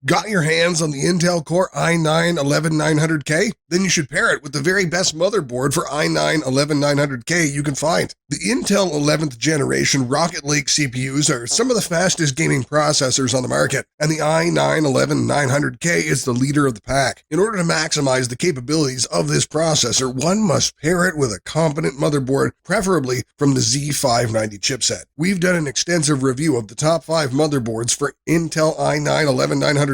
Got your hands on the Intel Core i9-11900K? Then you should pair it with the very best motherboard for i9-11900K you can find. The Intel 11th generation Rocket Lake CPUs are some of the fastest gaming processors on the market, and the i9-11900K is the leader of the pack. In order to maximize the capabilities of this processor, one must pair it with a competent motherboard, preferably from the Z590 chipset. We've done an extensive review of the top 5 motherboards for Intel i9-11900K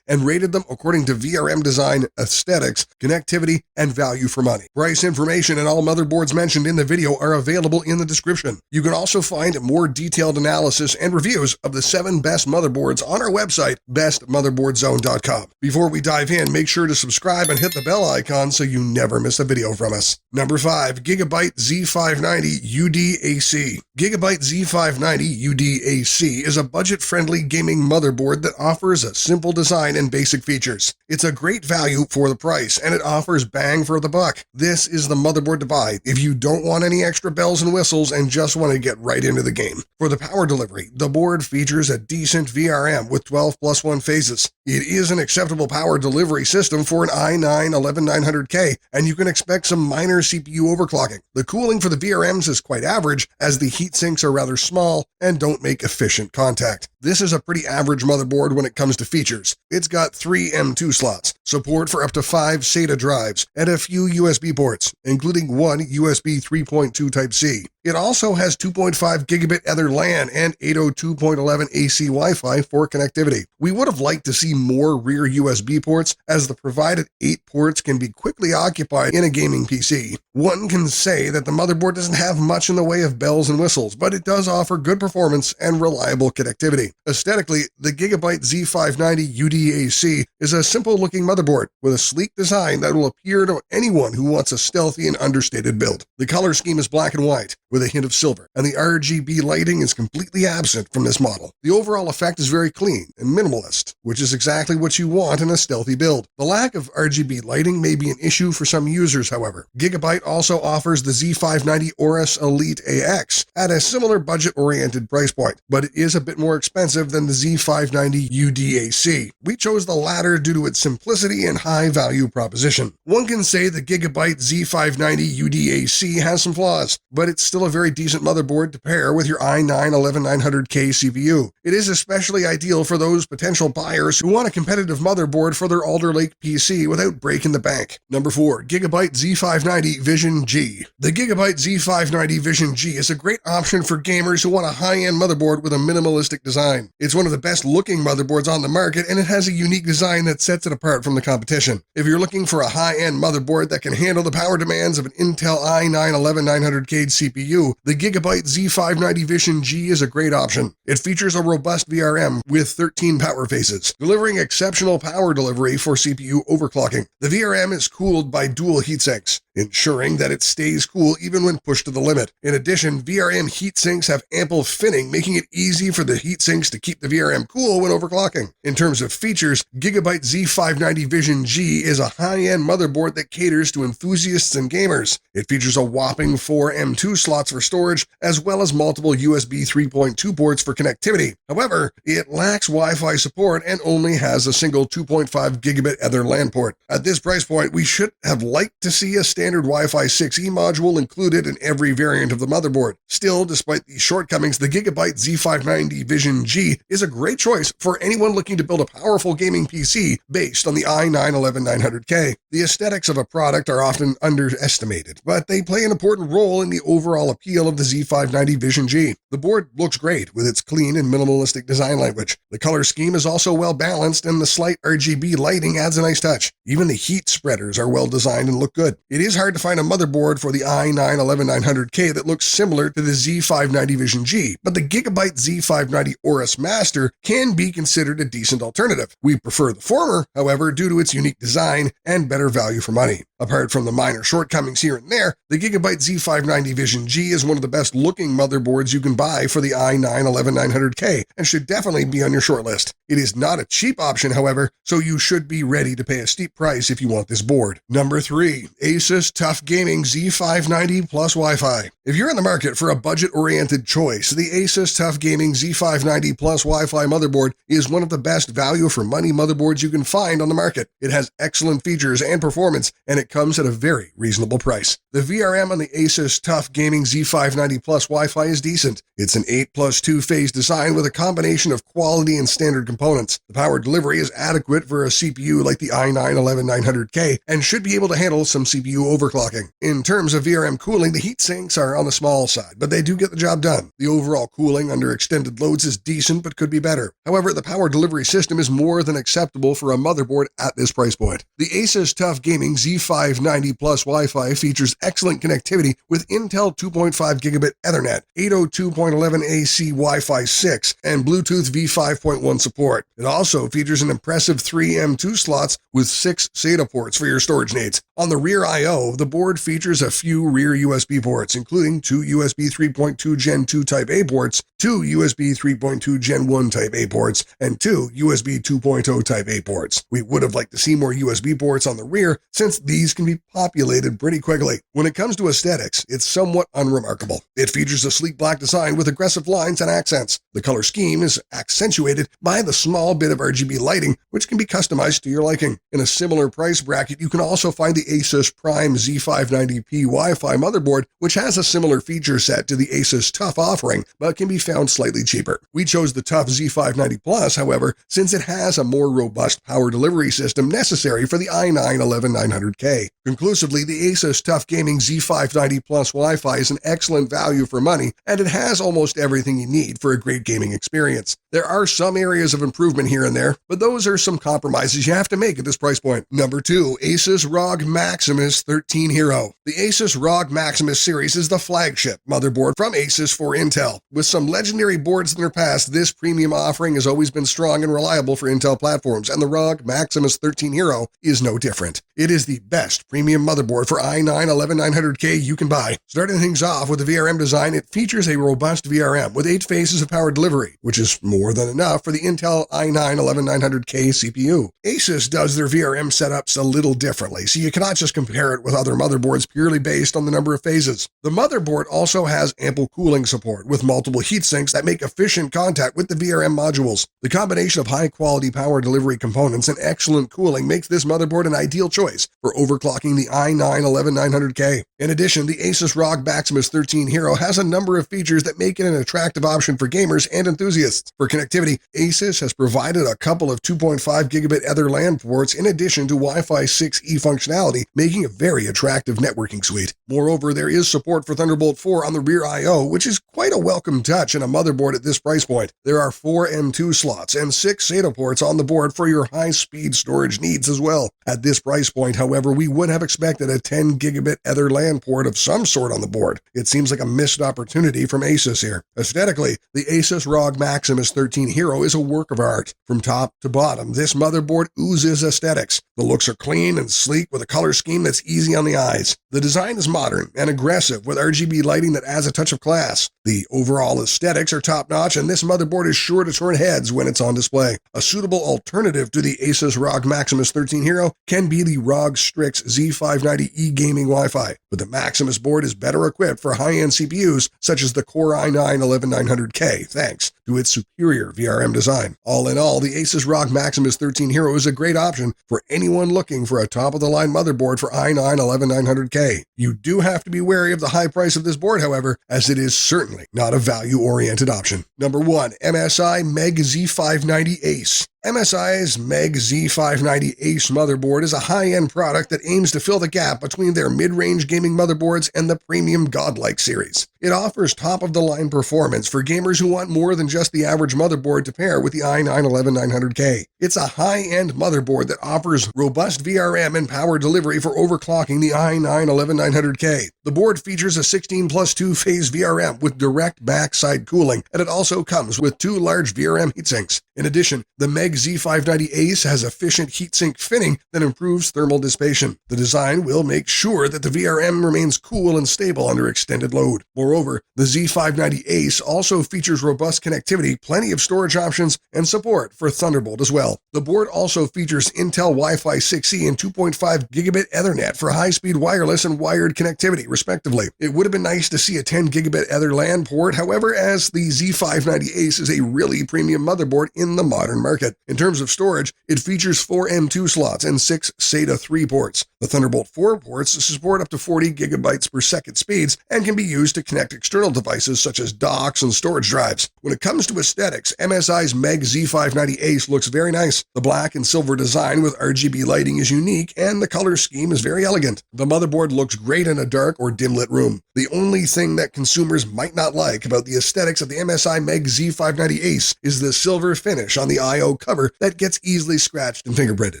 and rated them according to VRM Design, aesthetics, connectivity, and value for money. Price information and all motherboards mentioned in the video are available in the description. You can also find more detailed analysis and reviews of the 7 best motherboards on our website, bestmotherboardzone.com. Before we dive in, make sure to subscribe and hit the bell icon so you never miss a video from us. Number 5. Gigabyte Z590 UD AC. Gigabyte Z590 UD AC is a budget-friendly gaming motherboard that offers a simple design and basic features. It's a great value for the price, and it offers bang for the buck. This is the motherboard to buy if you don't want any extra bells and whistles and just want to get right into the game. For the power delivery, the board features a decent VRM with 12+1 phases. It is an acceptable power delivery system for an i9-11900K, and you can expect some minor CPU overclocking. The cooling for the VRMs is quite average, as the heat sinks are rather small and don't make efficient contact. This is a pretty average motherboard when it comes to features. It's got 3 M2 slots, support for up to 5 SATA drives, and a few USB ports, including one USB 3.2 Type-C. It also has 2.5 gigabit Ether LAN and 802.11 AC Wi-Fi for connectivity. We would have liked to see more rear USB ports, as the provided 8 ports can be quickly occupied in a gaming PC. One can say that the motherboard doesn't have much in the way of bells and whistles, but it does offer good performance and reliable connectivity. Aesthetically, the Gigabyte Z590 UD AC is a simple-looking motherboard with a sleek design that will appeal to anyone who wants a stealthy and understated build. The color scheme is black and white, with a hint of silver, and the RGB lighting is completely absent from this model. The overall effect is very clean and minimalist, which is exactly what you want in a stealthy build. The lack of RGB lighting may be an issue for some users, however. Gigabyte also offers the Z590 Aorus Elite AX at a similar budget-oriented price point, but it is a bit more expensive than the Z590 UD AC. We chose the latter due to its simplicity and high-value proposition. One can say the Gigabyte Z590 UD AC has some flaws, but it's still a very decent motherboard to pair with your i9-11900K CPU. It is especially ideal for those potential buyers who want a competitive motherboard for their Alder Lake PC without breaking the bank. Number 4. Gigabyte Z590 Vision G. The Gigabyte Z590 Vision G is a great option for gamers who want a high-end motherboard with a minimalistic design. It's one of the best-looking motherboards on the market, and it has a unique design that sets it apart from the competition. If you're looking for a high-end motherboard that can handle the power demands of an Intel i9-11900K CPU, the Gigabyte Z590 Vision G is a great option. It features a robust VRM with 13 power phases, delivering exceptional power delivery for CPU overclocking. The VRM is cooled by dual heatsinks, ensuring that it stays cool even when pushed to the limit. In addition, VRM heatsinks have ample finning, making it easy for the heatsinks to keep the VRM cool when overclocking. In terms of features, Gigabyte Z590 Vision G is a high-end motherboard that caters to enthusiasts and gamers. It features a whopping 4 M2 slots for storage, as well as multiple USB 3.2 ports for connectivity. However, it lacks Wi-Fi support and only has a single 2.5 gigabit Ether LAN port. At this price point, we should have liked to see a standard Wi-Fi 6E module included in every variant of the motherboard. Still, despite these shortcomings, the Gigabyte Z590 Vision G is a great choice for anyone looking to build a powerful gaming PC based on the i9-11900K. The aesthetics of a product are often underestimated, but they play an important role in the overall appeal of the Z590 Vision G. The board looks great with its clean and minimalistic design language. The color scheme is also well balanced, and the slight RGB lighting adds a nice touch. Even the heat spreaders are well designed and look good. It is hard to find a motherboard for the i9-11900K that looks similar to the Z590 Vision G, but the Gigabyte Z590 Aorus Master can be considered a decent alternative. We prefer the former, however, due to its unique design and better value for money. Apart from the minor shortcomings here and there, the Gigabyte Z590 Vision G is one of the best looking motherboards you can buy for the i9-11900K and should definitely be on your shortlist. It is not a cheap option, however, so you should be ready to pay a steep price if you want this board. Number 3. Asus TUF Gaming Z590 Plus Wi-Fi. If you're in the market for a budget-oriented choice, the Asus TUF Gaming Z590 Plus Wi-Fi motherboard is one of the best value-for-money motherboards you can find on the market. It has excellent features and performance, and it comes at a very reasonable price. The VRM on the Asus TUF Gaming Z590 Plus Wi-Fi is decent. It's an 8+2 phase design with a combination of quality and standard components. The power delivery is adequate for a CPU like the i9-11900K and should be able to handle some CPU overclocking. In terms of VRM cooling, the heat sinks are on the small side, but they do get the job done. The overall cooling under extended loads is decent but could be better. However, the power delivery system is more than acceptable for a motherboard at this price point. The Asus TUF Gaming Z590 Plus Wi-Fi features excellent connectivity with Intel 2.5 Gigabit Ethernet, 802.11ac Wi-Fi 6, and Bluetooth V5.1 support. It also features an impressive 3 M2 slots with 6 SATA ports for your storage needs. On the rear I/O, the board features a few rear USB ports, including 2 USB 3.2 Gen 2 Type A ports, 2 USB 3.2 Gen 1 Type A ports, and 2 USB 2.0 Type A ports. We would have liked to see more USB ports on the rear, since these can be populated pretty quickly. When it comes to aesthetics, it's somewhat unremarkable. It features a sleek black design with aggressive lines and accents. The color scheme is accentuated by the small bit of RGB lighting, which can be customized to your liking. In a similar price bracket, you can also find the Asus Prime Z590p Wi-Fi motherboard, which has a similar feature set to the Asus TUF offering, but can be found slightly cheaper. We chose the TUF Z590 Plus, however, since it has a more robust power delivery system necessary for the i9-11900K. Conclusively, the Asus TUF Gaming Z590 Plus Wi-Fi is an excellent value for money, and it has almost everything you need for a great gaming experience. There are some areas of improvement here and there, but those are some compromises you have to make at this price point. Number 2, Asus ROG Maximus 13 Hero. The Asus ROG Maximus series is the flagship motherboard from Asus for Intel. With some legendary boards in their past, this premium offering has always been strong and reliable for Intel platforms, and the ROG Maximus 13 Hero is no different. It is the best premium motherboard for i9-11900K you can buy. Starting things off with the VRM design, it features a robust VRM with 8 phases of power delivery, which is more than enough for the Intel i9-11900K CPU. Asus does their VRM setups a little differently, so you cannot just compare it with other motherboards purely based on the number of phases. The motherboard also has ample cooling support with multiple heat sinks that make efficient contact with the VRM modules. The combination of high-quality power delivery components and excellent cooling makes this motherboard an ideal choice for overclocking the i9-11900K. In addition, the Asus ROG Maximus 13 Hero has a number of features that make it an attractive option for gamers and enthusiasts. For connectivity, Asus has provided a couple of 2.5 Gigabit Ether LAN ports in addition to Wi-Fi 6E functionality, making a very attractive networking suite. Moreover, there is support for Thunderbolt 4 on the rear I/O, which is quite a welcome touch in a motherboard at this price point. There are 4 M2 slots and 6 SATA ports on the board for your high-speed storage needs as well. At this price point, however, we would have expected a 10 Gigabit Ether LAN port of some sort on the board. It seems like a missed opportunity from Asus here. Aesthetically, the Asus ROG Maximus 13 Hero is a work of art. From top to bottom, this motherboard oozes aesthetics. The looks are clean and sleek with a color scheme that's easy on the eyes. The design is modern and aggressive with RGB lighting that adds a touch of class. The overall aesthetics are top-notch, and this motherboard is sure to turn heads when it's on display. A suitable alternative to the Asus ROG Maximus 13 Hero can be the ROG Strix Z590 gaming Wi-Fi, but the Maximus board is better equipped for high-end CPUs such as the Core i9-11900K, thanks to its superior VRM design. All in all, the Asus ROG Maximus 13 Hero is a great option for anyone looking for a top-of-the-line motherboard for i9-11900K. You do have to be wary of the high price of this board, however, as it is certainly not a value-oriented option. Number 1, MSI Meg Z590 Ace. MSI's Meg Z590 Ace motherboard is a high-end product that aims to fill the gap between their mid-range gaming motherboards and the premium Godlike series. It offers top-of-the-line performance for gamers who want more than just the average motherboard to pair with the i9-11900K. It's a high-end motherboard that offers robust VRM and power delivery for overclocking the i9-11900K. The board features a 16+2 phase VRM with direct backside cooling, and it also comes with 2 large VRM heatsinks. In addition, the Meg Meg Z590 Ace has efficient heatsink finning that improves thermal dissipation. The design will make sure that the VRM remains cool and stable under extended load. Moreover, the Z590 Ace also features robust connectivity, plenty of storage options, and support for Thunderbolt as well. The board also features Intel Wi-Fi 6E and 2.5 gigabit Ethernet for high-speed wireless and wired connectivity, respectively. It would have been nice to see a 10 gigabit EtherLAN port, however, as the Z590 Ace is a really premium motherboard in the modern market. In terms of storage, it features 4 M2 slots and 6 SATA 3 ports. The Thunderbolt 4 ports support up to 40 gigabytes per second speeds and can be used to connect external devices such as docks and storage drives. When it comes to aesthetics, MSI's Meg Z590 Ace looks very nice. The black and silver design with RGB lighting is unique, and the color scheme is very elegant. The motherboard looks great in a dark or dim-lit room. The only thing that consumers might not like about the aesthetics of the MSI Meg Z590 Ace is the silver finish on the I/O cover that gets easily scratched and fingerprinted.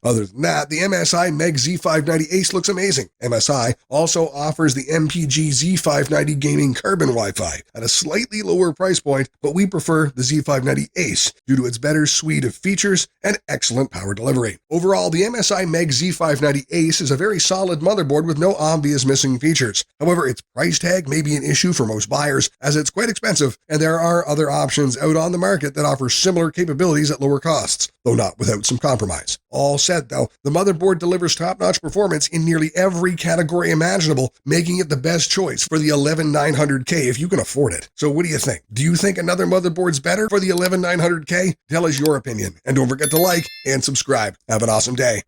Other than that, the MSI Meg Z590 Ace looks amazing. MSI also offers the MPG Z590 Gaming Carbon Wi-Fi at a slightly lower price point, but we prefer the Z590 Ace due to its better suite of features and excellent power delivery. Overall, the MSI Meg Z590 Ace is a very solid motherboard with no obvious missing features. However, its price tag may be an issue for most buyers, as it's quite expensive, and there are other options out on the market that offer similar capabilities at lower costs, though not without some compromise. All said, though, the motherboard delivers top-notch performance in nearly every category imaginable, making it the best choice for the 11900K if you can afford it. So what do you think? Do you think another motherboard's better for the 11900K? Tell us your opinion, and don't forget to like and subscribe. Have an awesome day.